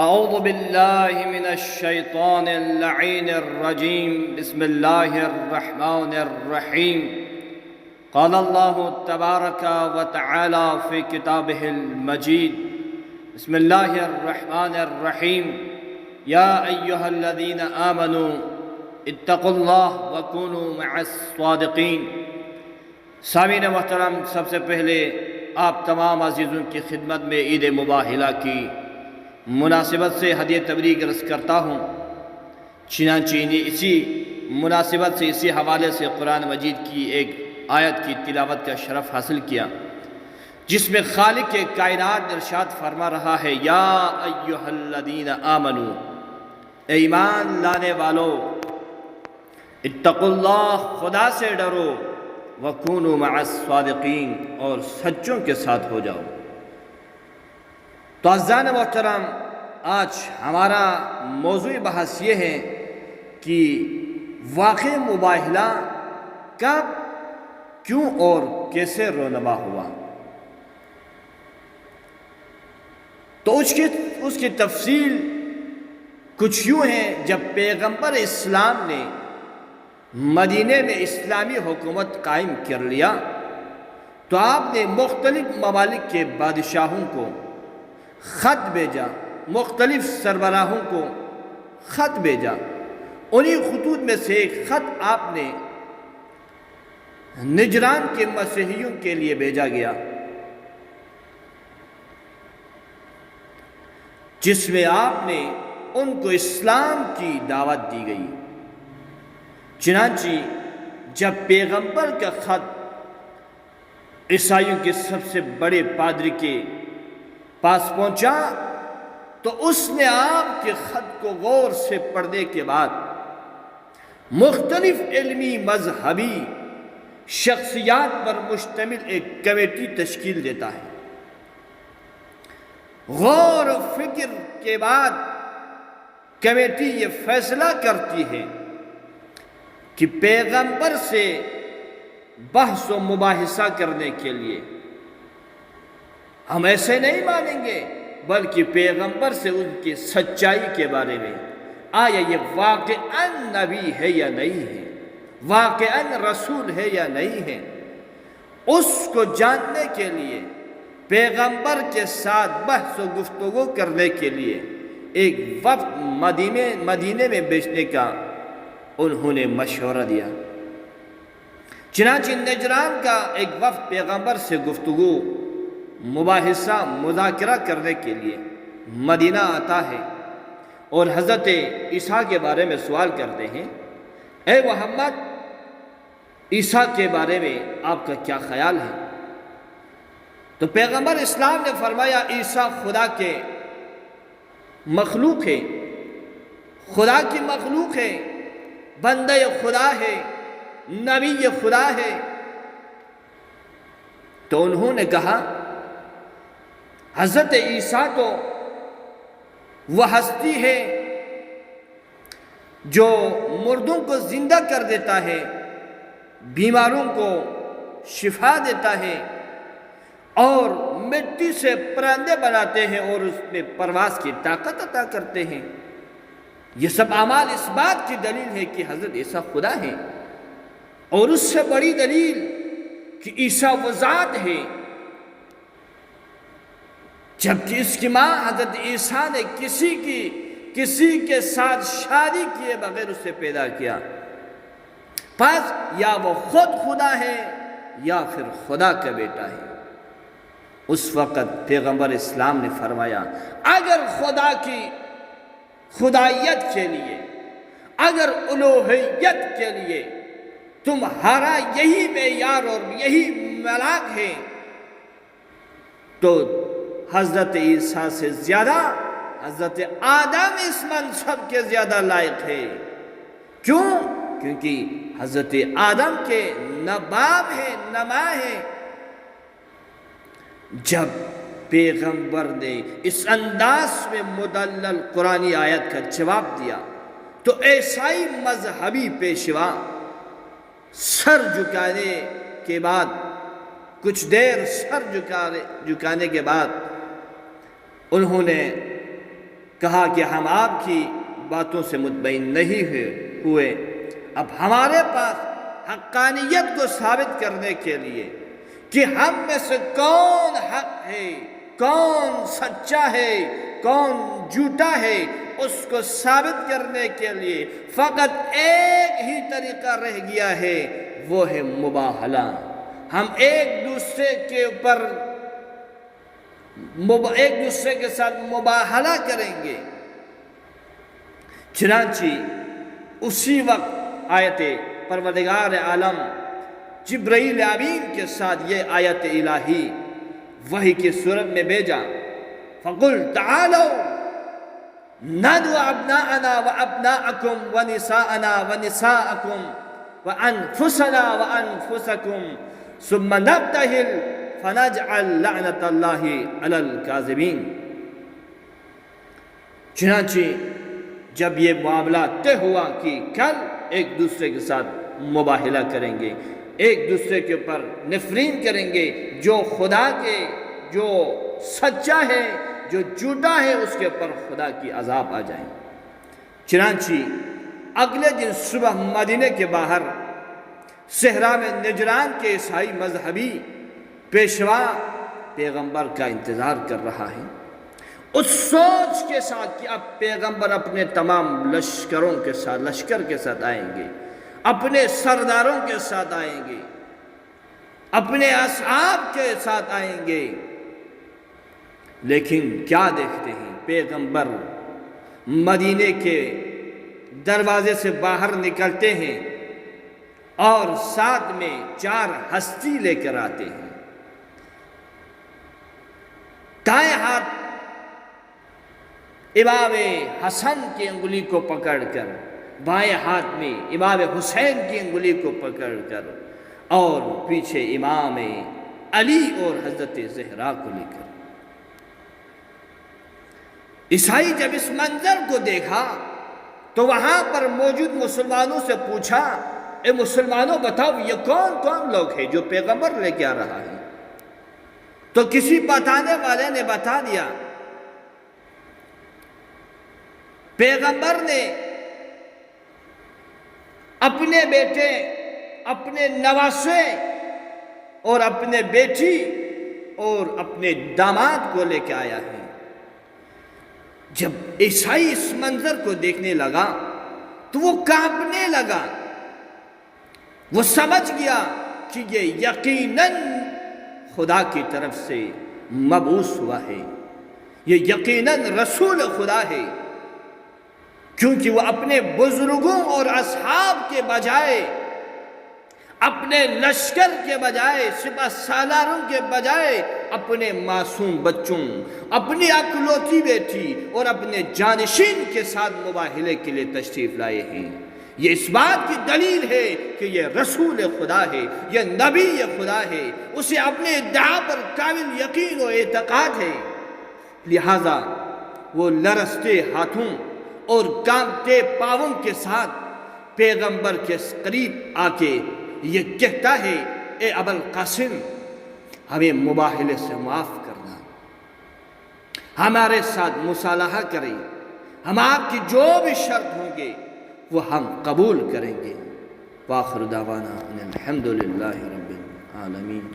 اعوذ باللہ من الشیطان اللعین الرجیم بسم اللہ الرحمن الرحیم قال اللہ تبارک و تعالی فی کتابہ المجید بسم اللہ الرحمن الرحیم یا ایہا الذین آمنوا اتقوا اللہ وکونوا مع الصادقین۔ سامعین محترم، سب سے پہلے آپ تمام عزیزوں کی خدمت میں عید مباہلہ کی مناسبت سے ہدیہ تبریک عرض کرتا ہوں۔ چنانچہ اسی مناسبت سے اسی حوالے سے قرآن مجید کی ایک آیت کی تلاوت کا شرف حاصل کیا، جس میں خالق کائنات ارشاد فرما رہا ہے، یا ایہا الذین آمنوا، اے ایمان لانے والو، اتقوا اللہ، خدا سے ڈرو، وکونوا مع الصادقین، اور سچوں کے ساتھ ہو جاؤ۔ تو عزیزان محترم، آج ہمارا موضوع بحث یہ ہے کہ واقع مباہلہ کب، کیوں اور کیسے رونما ہوا۔ تو اس کی تفصیل کچھ یوں ہے، جب پیغمبر اسلام نے مدینے میں اسلامی حکومت قائم کر لیا تو آپ نے مختلف ممالک کے بادشاہوں کو خط بھیجا، مختلف سربراہوں کو خط بھیجا۔ انہی خطوط میں سے ایک خط آپ نے نجران کے مسیحیوں کے لیے بھیجا گیا، جس میں آپ نے ان کو اسلام کی دعوت دی گئی۔ چنانچہ جب پیغمبر کا خط عیسائیوں کے سب سے بڑے پادری کے پاس پہنچا تو اس نے آپ کے خط کو غور سے پڑھنے کے بعد مختلف علمی مذہبی شخصیات پر مشتمل ایک کمیٹی تشکیل دیتا ہے۔ غور و فکر کے بعد کمیٹی یہ فیصلہ کرتی ہے کہ پیغمبر سے بحث و مباحثہ کرنے کے لیے ہم ایسے نہیں مانیں گے، بلکہ پیغمبر سے ان کی سچائی کے بارے میں، آیا یہ واقعاً نبی ہے یا نہیں ہے، واقعاً رسول ہے یا نہیں ہے، اس کو جاننے کے لیے پیغمبر کے ساتھ بحث و گفتگو کرنے کے لیے ایک وفد مدینے میں بھیجنے کا انہوں نے مشورہ دیا۔ چنانچہ نجران کا ایک وفد پیغمبر سے گفتگو، مباحثہ، مذاکرہ کرنے کے لیے مدینہ آتا ہے اور حضرت عیسیٰ کے بارے میں سوال کرتے ہیں، اے محمد، عیسیٰ کے بارے میں آپ کا کیا خیال ہے؟ تو پیغمبر اسلام نے فرمایا، عیسیٰ خدا کے مخلوق ہے، خدا کی مخلوق ہے، بندہ خدا ہے، نبی خدا ہے۔ تو انہوں نے کہا، حضرت عیسیٰ تو وہ ہستی ہے جو مردوں کو زندہ کر دیتا ہے، بیماروں کو شفا دیتا ہے، اور مٹی سے پرندے بناتے ہیں اور اس میں پرواز کی طاقت عطا کرتے ہیں۔ یہ سب اعمال اس بات کی دلیل ہے کہ حضرت عیسیٰ خدا ہے، اور اس سے بڑی دلیل کہ عیسیٰ وہ ذات ہے، جبکہ اس کی ماں حضرت عیسیٰ نے کسی کے ساتھ شادی کیے بغیر اسے پیدا کیا۔ پس یا وہ خود خدا ہے یا پھر خدا کا بیٹا ہے۔ اس وقت پیغمبر اسلام نے فرمایا، اگر خدا کی خدائیت کے لیے، اگر الوہیت کے لیے تمہارا یہی معیار اور یہی ملاک ہے، تو حضرت عیسیٰ سے زیادہ حضرت آدم اس منصب کے زیادہ لائق ہے۔ کیوں؟ کیونکہ حضرت آدم کے نہ باپ ہے نہ ماں ہے۔ جب پیغمبر نے اس انداز میں مدلل قرآنی آیت کا جواب دیا تو عیسائی مذہبی پیشوا سر جھکانے کے بعد، کچھ دیر سر جھکانے کے بعد انہوں نے کہا کہ ہم آپ کی باتوں سے مطمئن نہیں ہوئے، اب ہمارے پاس حقانیت کو ثابت کرنے کے لیے کہ ہم میں سے کون حق ہے، کون سچا ہے، کون جھوٹا ہے، اس کو ثابت کرنے کے لیے فقط ایک ہی طریقہ رہ گیا ہے، وہ ہے مباہلہ۔ ہم ایک دوسرے کے ساتھ مباہلہ کریں گے۔ چنانچہ اسی وقت آیت پروردگار عالم جبرائیل امین کے ساتھ یہ آیت الہی وحی کی صورت میں بھیجا، فَقُلْ تَعَالَوْا نَدْعُ أَبْنَاءَنَا وَأَبْنَاءَكُمْ وَنِسَاءَنَا وَنِسَاءَكُمْ وَأَنفُسَنَا وَأَنفُسَكُمْ ثُمَّ نَبْتَهِلْ فَنَجْعَلْ لَعْنَةَ اللَّهِ عَلَى الْكَاذِبِينَ۔ چنانچہ جب یہ معاملہ طے ہوا کہ کل ایک دوسرے کے ساتھ مباہلہ کریں گے، ایک دوسرے کے اوپر نفرین کریں گے، جو خدا کے جو سچا ہے، جو جھوٹا ہے، اس کے اوپر خدا کی عذاب آ جائیں۔ چنانچہ اگلے دن صبح مدینے کے باہر صحرا میں نجران کے عیسائی مذہبی پیشوا پیغمبر کا انتظار کر رہا ہے، اس سوچ کے ساتھ کہ اب پیغمبر اپنے تمام لشکر کے ساتھ آئیں گے، اپنے سرداروں کے ساتھ آئیں گے، اپنے اصحاب کے ساتھ آئیں گے۔ لیکن کیا دیکھتے ہیں، پیغمبر مدینے کے دروازے سے باہر نکلتے ہیں اور ساتھ میں 4 ہستی لے کر آتے ہیں۔ دائیں ہاتھ امام حسن کی انگلی کو پکڑ کر، بائیں ہاتھ میں امام حسین کی انگلی کو پکڑ کر، اور پیچھے امام علی اور حضرت زہرا کو لے کر۔ عیسائی جب اس منظر کو دیکھا تو وہاں پر موجود مسلمانوں سے پوچھا، اے مسلمانوں بتاؤ یہ کون کون لوگ ہیں جو پیغمبر لے کے آ رہا ہے؟ تو کسی بتانے والے نے بتا دیا، پیغمبر نے اپنے بیٹے، اپنے نواسے اور اپنے بیٹی اور اپنے داماد کو لے کے آیا ہے۔ جب عیسائی اس منظر کو دیکھنے لگا تو وہ کانپنے لگا، وہ سمجھ گیا کہ یہ یقیناً خدا کی طرف سے مبعوث ہوا ہے، یہ یقیناً رسول خدا ہے، کیونکہ وہ اپنے بزرگوں اور اصحاب کے بجائے، اپنے لشکر کے بجائے، سپہ سالاروں کے بجائے اپنے معصوم بچوں، اپنی اکلوتی بیٹی اور اپنے جانشین کے ساتھ مباہلے کے لیے تشریف لائے ہیں۔ یہ اس بات کی دلیل ہے کہ یہ رسول خدا ہے، یہ نبی خدا ہے، اسے اپنے ادعا پر کامل یقین و اعتقاد ہے۔ لہذا وہ لرزتے ہاتھوں اور کانپتے پاؤں کے ساتھ پیغمبر کے قریب آ کے یہ کہتا ہے، اے ابوالقاسم ہمیں مباہلے سے معاف کرنا، ہمارے ساتھ مصالحہ کریں، ہم آپ کی جو بھی شرط ہوں گے وہ ہم قبول کریں گے۔ وآخر دعوانا ان الحمدللہ رب العالمین۔